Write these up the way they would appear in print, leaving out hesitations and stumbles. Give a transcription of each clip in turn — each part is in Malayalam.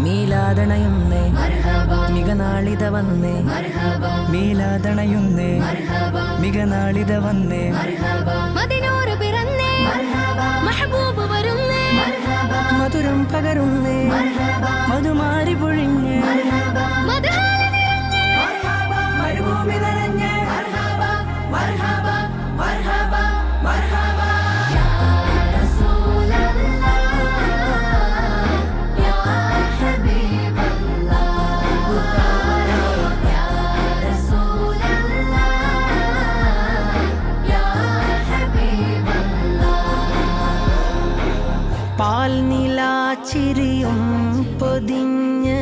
മീലാദണയുന്നേ മികനാളിത വന്നേ മീലാദണയുന്നേ മികനാളിത വന്നേ മദിനൂറ് പിറന്നേ മഹബൂബ് വരുന്നേ മധുരം പകരുന്നേ മധുമാരി പൊഴിഞ്ഞേ മരുഭൂമി നിറഞ്ഞേ പാൽനിലാച്ചിരിയും പൊതിഞ്ഞ്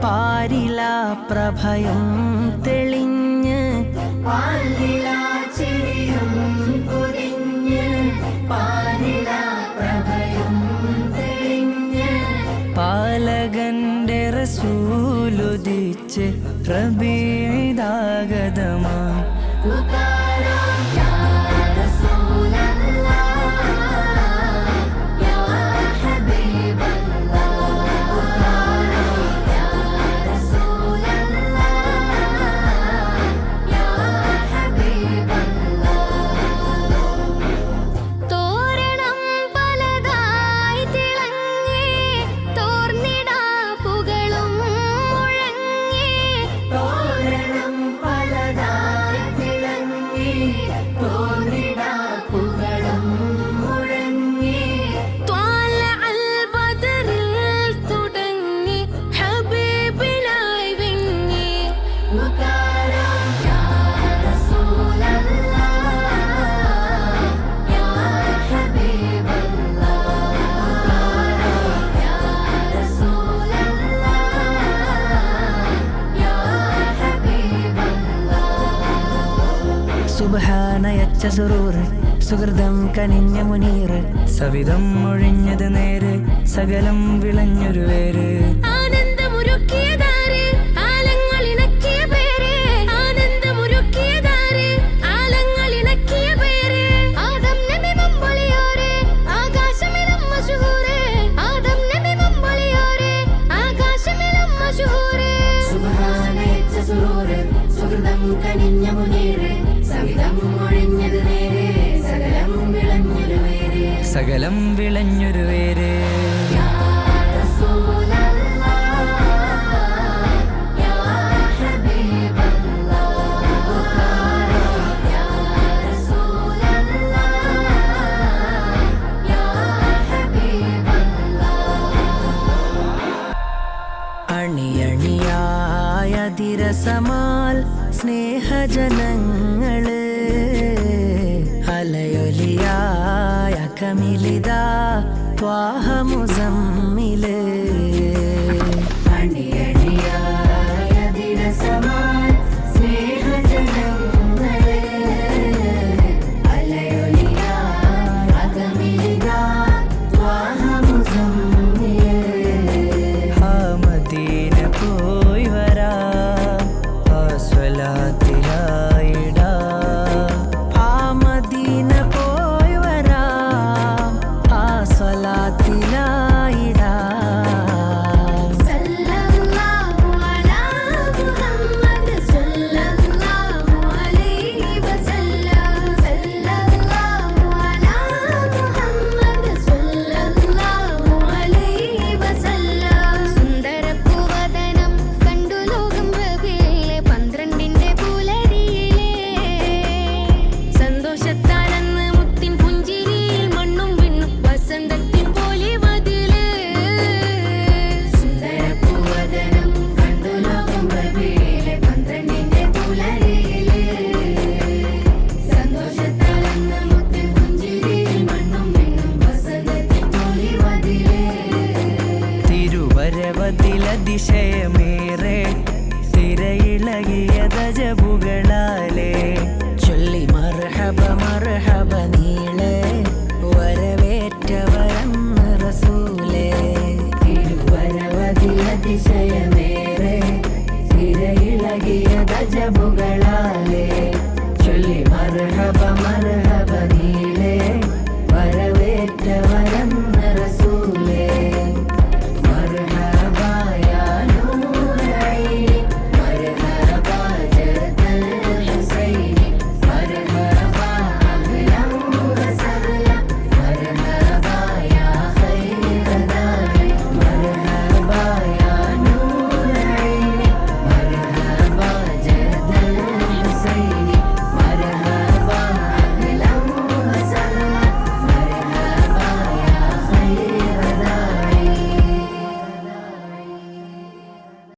പാരിലാ പ്രഭയും തെളിഞ്ഞ് പാൽനിലാച്ചിരിയും പൊതിഞ്ഞ് പാരിലാ പ്രഭയും തെളിഞ്ഞ് പാലകന്റെ റസൂലുദിച്ച് റബീഇദാഗതമാ സുബ്ഹാനയച്ച സുറൂർ സുഹൃതം കനിഞ്ഞ മുനീർ സവിധം ഒഴിഞ്ഞത് നേര് സകലം വിളഞ്ഞൊരു വേര് സുഹൃതം കനിഞ്ഞ മുനീർ സകലം വിളഞ്ഞൊരു വേര് അണിയണിയായതിരസമാൽ സ്നേഹജനങ്ങള് അലയൊലിയായ കമിലിതാ ത്വാഹ മുസമ്മില് അണിയണിയായതിരസമാൽ സ്നേഹജനങ്ങള് അലയൊലിയായ കമിലിതാ ത്വാഹ മുസമ്മില് മദീന പോയി വരാ സ്വലാത്തിലായിടാ മദീന പോയി വരാ സ്വലാത്തിലായിടാ സല്ലല്ലാഹു അലാ മുഹമ്മദ് സല്ലല്ലാഹു അലൈഹി വസല്ലം സല്ലല്ലാഹു അലാ മുഹമ്മദ് സല്ലല്ലാഹു അലൈഹി വസല്ലം സുന്ദരപൂവദനം കണ്ടു ലോകം റബീഇലെ 12ന്റെ പുലരിയിലെ സന്തോഷത്താലെന്ന് മുത്തിൻ പുഞ്ചിരിയിൽ മണ്ണും വിണ്ണും വസന്തത്തിൻ പോലെ മതില് സുന്ദരപൂവദനം കണ്ടു ലോകം റബീഇലെ 12ന്റെ പുലരിയിലെ സന്തോഷത്താലെന്ന് മുത്തിൻ പുഞ്ചിരിയിൽ മണ്ണും വിണ്ണും വസന്തത്തിൻ പോലെ മതില് തിരുവരവതിലതിശയമേറെ തിരയിളകിയ ദജബുകൾ